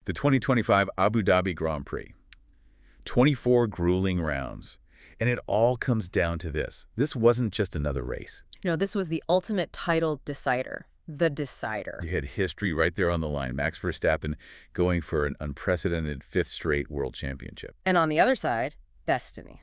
The 2025 Abu Dhabi Grand Prix. 24 grueling rounds. And it all comes down to this. This wasn't just another race. No, this was the ultimate title decider. The decider. You had history right there on the line. Max Verstappen going for an unprecedented 5th straight world championship. And on the other side, destiny.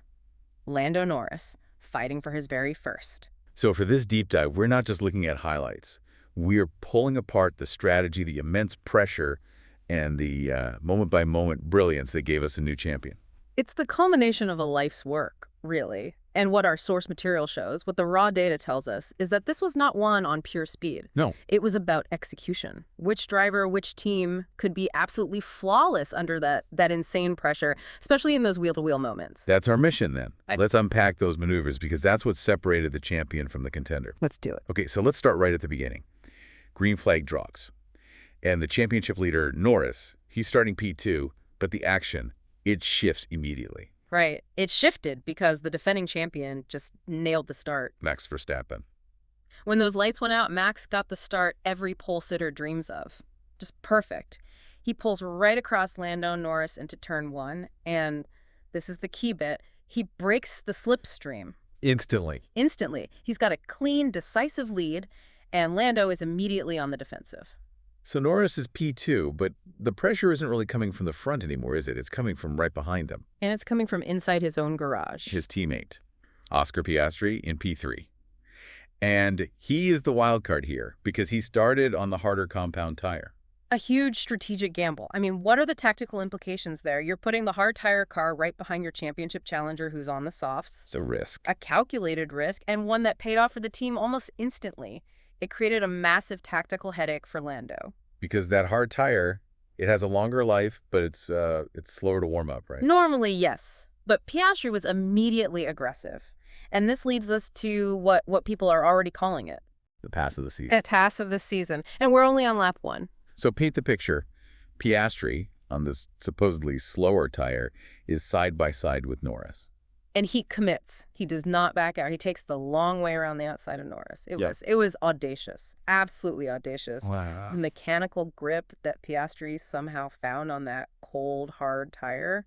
Lando Norris, fighting for his very first. So for this deep dive, we're not just looking at highlights. We're pulling apart the strategy, the immense pressure, and the moment-by-moment brilliance that gave us a new champion. It's the culmination of a life's work, really. And what our source material shows, what the raw data tells us, is that this was not won on pure speed. No. It was about execution. Which driver, which team could be absolutely flawless under that insane pressure, especially in those wheel-to-wheel moments. That's our mission, then. Let's unpack those maneuvers, because that's what separated the champion from the contender. Let's do it. Okay, so let's start right at the beginning. Green flag draws. And the championship leader, Norris, he's starting P2, but the action, it shifts immediately. Right. It shifted because the defending champion just nailed the start. Max Verstappen. When those lights went out, Max got the start every pole sitter dreams of. Just perfect. He pulls right across Lando Norris into turn 1, and this is the key bit, he breaks the slipstream. Instantly. Instantly. He's got a clean, decisive lead, and Lando is immediately on the defensive. So Norris is P2, but the pressure isn't really coming from the front anymore, is it? It's coming from right behind him. And it's coming from inside his own garage. His teammate, Oscar Piastri, in P3. And he is the wild card here because he started on the harder compound tire. A huge strategic gamble. I mean, what are the tactical implications there? You're putting the hard tire car right behind your championship challenger who's on the softs. It's a risk. A calculated risk, and one that paid off for the team almost instantly. It created a massive tactical headache for Lando. Because that hard tire, it has a longer life, but it's slower to warm up, right? Normally, yes. But Piastri was immediately aggressive. And this leads us to what people are already calling it. The pass of the season. A pass of the season. And we're only on lap 1. So paint the picture. Piastri, on this supposedly slower tire, is side by side with Norris. And he commits. He does not back out. He takes the long way around the outside of Norris. It was audacious. Absolutely audacious. Wow. The mechanical grip that Piastri somehow found on that cold, hard tire,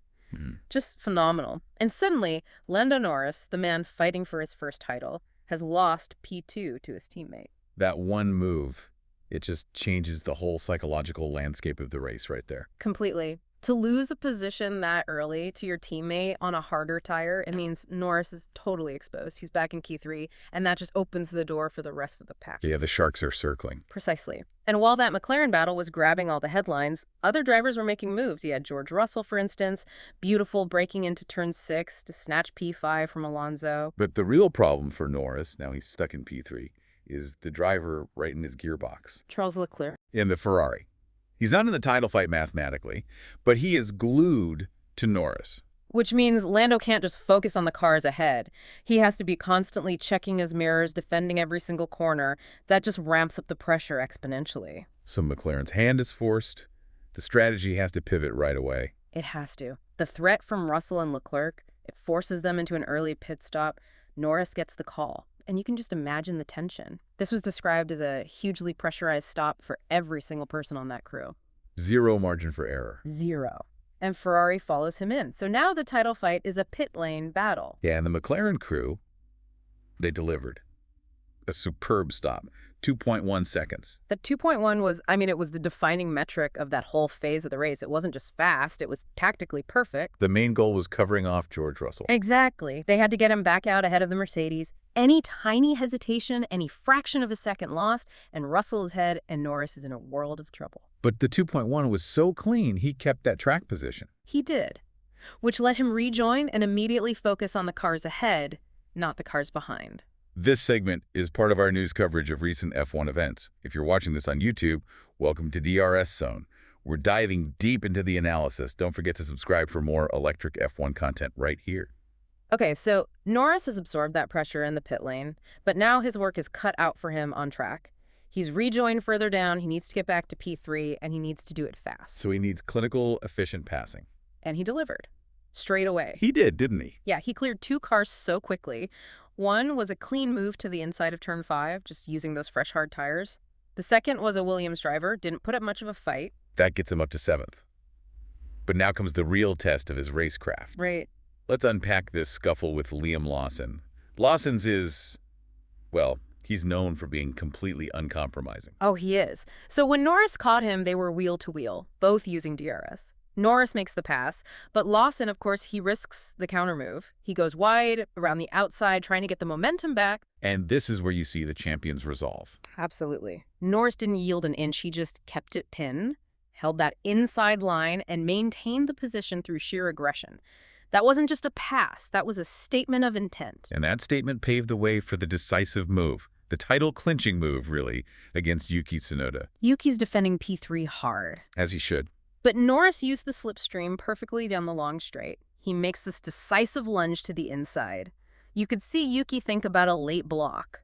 just phenomenal. And suddenly, Lando Norris, the man fighting for his first title, has lost P2 to his teammate. That one move, it just changes the whole psychological landscape of the race right there. Completely. To lose a position that early to your teammate on a harder tire, it means Norris is totally exposed. He's back in Q3, and that just opens the door for the rest of the pack. Yeah, the sharks are circling. Precisely. And while that McLaren battle was grabbing all the headlines, other drivers were making moves. You had George Russell, for instance, beautiful breaking into turn 6 to snatch P5 from Alonso. But the real problem for Norris, now he's stuck in P3, is the driver right in his gearbox. Charles Leclerc. In the Ferrari. He's not in the title fight mathematically, but he is glued to Norris. Which means Lando can't just focus on the cars ahead. He has to be constantly checking his mirrors, defending every single corner. That just ramps up the pressure exponentially. So McLaren's hand is forced. The strategy has to pivot right away. It has to. The threat from Russell and Leclerc, it forces them into an early pit stop. Norris gets the call. And you can just imagine the tension. This was described as a hugely pressurized stop for every single person on that crew. Zero margin for error. Zero. And Ferrari follows him in. So now the title fight is a pit lane battle. Yeah, and the McLaren crew, they delivered. A superb stop. 2.1 seconds. The 2.1 was, it was the defining metric of that whole phase of the race. It wasn't just fast, it was tactically perfect. The main goal was covering off George Russell. Exactly. They had to get him back out ahead of the Mercedes. Any tiny hesitation, any fraction of a second lost, and Russell is ahead, and Norris is in a world of trouble. But the 2.1 was so clean, he kept that track position. He did, which let him rejoin and immediately focus on the cars ahead, not the cars behind. This segment is part of our news coverage of recent F1 events. If you're watching this on YouTube, welcome to DRS Zone. We're diving deep into the analysis. Don't forget to subscribe for more electric F1 content right here. Okay, so Norris has absorbed that pressure in the pit lane, but now his work is cut out for him on track. He's rejoined further down, he needs to get back to P3, and he needs to do it fast. So he needs clinical, efficient passing. And he delivered. Straight away. He did, didn't he? Yeah, he cleared 2 cars so quickly. One was a clean move to the inside of turn 5, just using those fresh hard tires. The second was a Williams driver, didn't put up much of a fight. That gets him up to 7th. But now comes the real test of his racecraft. Right. Let's unpack this scuffle with Liam Lawson. Lawson's is, well, he's known for being completely uncompromising. Oh, he is. So when Norris caught him, they were wheel to wheel, both using DRS. Norris makes the pass, but Lawson, of course, he risks the counter move. He goes wide, around the outside, trying to get the momentum back. And this is where you see the champion's resolve. Absolutely. Norris didn't yield an inch. He just kept it pinned, held that inside line, and maintained the position through sheer aggression. That wasn't just a pass. That was a statement of intent. And that statement paved the way for the decisive move, the title-clinching move, really, against Yuki Tsunoda. Yuki's defending P3 hard. As he should. But Norris used the slipstream perfectly down the long straight. He makes this decisive lunge to the inside. You could see Yuki think about a late block.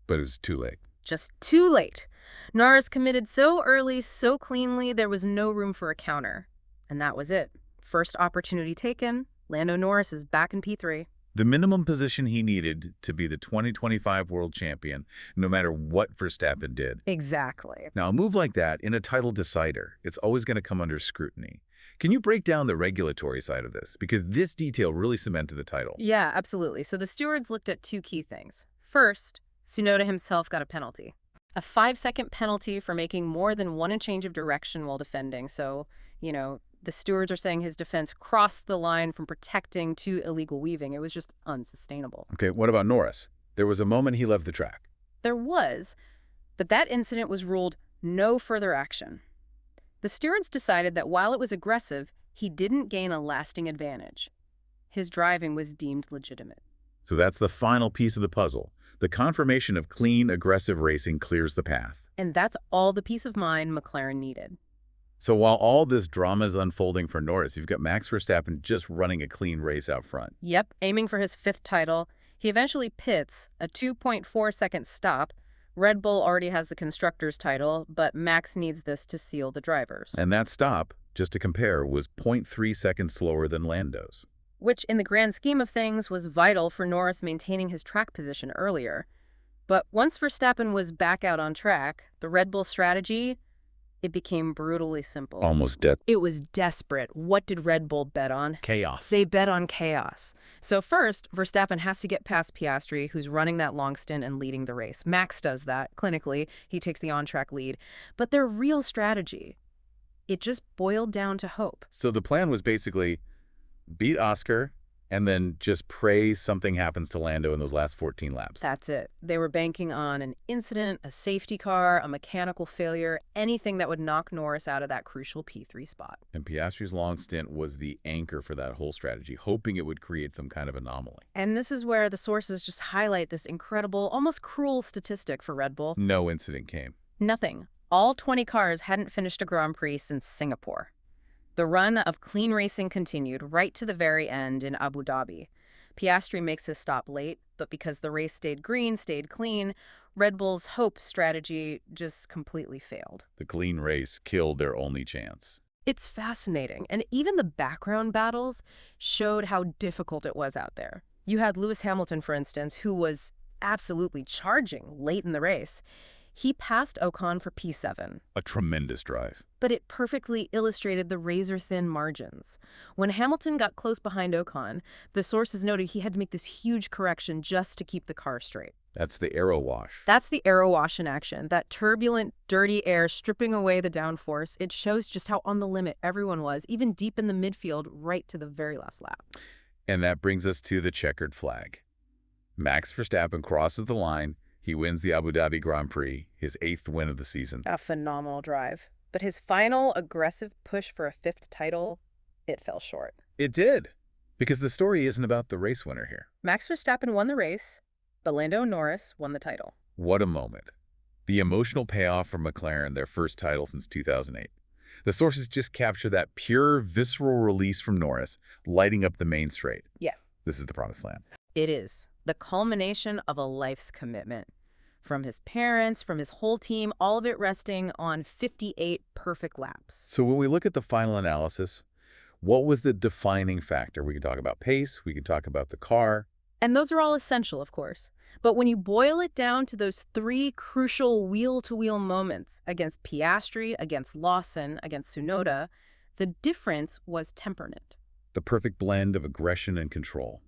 But it was too late. Just too late. Norris committed so early, so cleanly, there was no room for a counter. And that was it. First opportunity taken. Lando Norris is back in P3. The minimum position he needed to be the 2025 world champion, no matter what Verstappen did. Exactly. Now, a move like that in a title decider, it's always going to come under scrutiny. Can you break down the regulatory side of this? Because this detail really cemented the title. Yeah, absolutely. So the stewards looked at two key things. First, Tsunoda himself got a penalty. A 5-second penalty for making more than one change of direction while defending. So, the stewards are saying his defense crossed the line from protecting to illegal weaving. It was just unsustainable. Okay, what about Norris? There was a moment he left the track. There was, but that incident was ruled no further action. The stewards decided that while it was aggressive, he didn't gain a lasting advantage. His driving was deemed legitimate. So that's the final piece of the puzzle. The confirmation of clean, aggressive racing clears the path. And that's all the peace of mind McLaren needed. So while all this drama is unfolding for Norris, you've got Max Verstappen just running a clean race out front. Yep, aiming for his 5th title. He eventually pits, a 2.4-second stop. Red Bull already has the constructor's title, but Max needs this to seal the drivers. And that stop, just to compare, was 0.3 seconds slower than Lando's. Which, in the grand scheme of things, was vital for Norris maintaining his track position earlier. But once Verstappen was back out on track, the Red Bull strategy, it became brutally simple. Almost dead. It was desperate. What did Red Bull bet on? Chaos. They bet on chaos. So first, Verstappen has to get past Piastri, who's running that long stint and leading the race. Max does that. Clinically, he takes the on-track lead. But their real strategy, it just boiled down to hope. So the plan was basically beat Oscar and then just pray something happens to Lando in those last 14 laps. That's it. They were banking on an incident, a safety car, a mechanical failure, anything that would knock Norris out of that crucial P3 spot. And Piastri's long stint was the anchor for that whole strategy, hoping it would create some kind of anomaly. And this is where the sources just highlight this incredible, almost cruel statistic for Red Bull. No incident came. Nothing. All 20 cars hadn't finished a Grand Prix since Singapore. The run of clean racing continued right to the very end in Abu Dhabi. Piastri makes his stop late, but because the race stayed green, stayed clean, Red Bull's hope strategy just completely failed. The clean race killed their only chance. It's fascinating, and even the background battles showed how difficult it was out there. You had Lewis Hamilton, for instance, who was absolutely charging late in the race. He passed Ocon for P7. A tremendous drive. But it perfectly illustrated the razor-thin margins. When Hamilton got close behind Ocon, the sources noted he had to make this huge correction just to keep the car straight. That's the aero wash. That's the aero wash in action. That turbulent, dirty air stripping away the downforce. It shows just how on the limit everyone was, even deep in the midfield, right to the very last lap. And that brings us to the checkered flag. Max Verstappen crosses the line. He wins the Abu Dhabi Grand Prix, his 8th win of the season. A phenomenal drive. But his final aggressive push for a 5th title, it fell short. It did, because the story isn't about the race winner here. Max Verstappen won the race, but Lando Norris won the title. What a moment. The emotional payoff for McLaren, their first title since 2008. The sources just capture that pure, visceral release from Norris, lighting up the main straight. Yeah. This is the promised land. It is. The culmination of a life's commitment. From his parents, from his whole team, all of it resting on 58 perfect laps. So when we look at the final analysis, what was the defining factor? We can talk about pace, we can talk about the car. And those are all essential, of course. But when you boil it down to those 3 crucial wheel-to-wheel moments against Piastri, against Lawson, against Tsunoda, The difference was temperament. The perfect blend of aggression and control.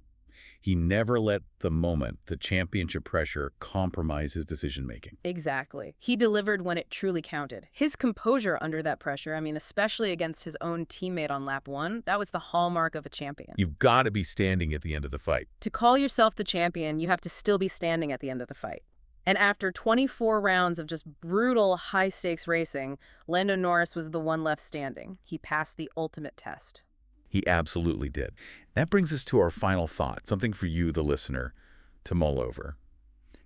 He never let the moment, the championship pressure, compromise his decision-making. Exactly. He delivered when it truly counted. His composure under that pressure, especially against his own teammate on lap 1, that was the hallmark of a champion. You've got to be standing at the end of the fight. To call yourself the champion, you have to still be standing at the end of the fight. And after 24 rounds of just brutal, high-stakes racing, Lando Norris was the one left standing. He passed the ultimate test. He absolutely did. That brings us to our final thought, something for you, the listener, to mull over.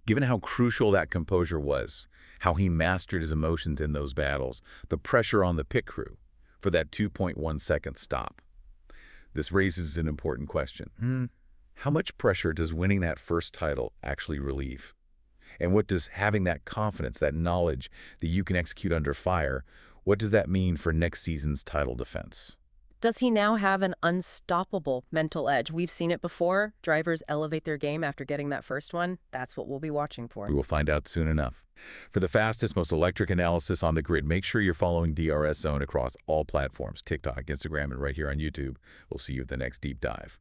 Given how crucial that composure was, how he mastered his emotions in those battles, the pressure on the pit crew for that 2.1-second stop, this raises an important question. How much pressure does winning that first title actually relieve? And what does having that confidence, that knowledge that you can execute under fire, what does that mean for next season's title defense? Does he now have an unstoppable mental edge? We've seen it before. Drivers elevate their game after getting that first one. That's what we'll be watching for. We will find out soon enough. For the fastest, most electric analysis on the grid, make sure you're following DRS Zone across all platforms, TikTok, Instagram, and right here on YouTube. We'll see you at the next deep dive.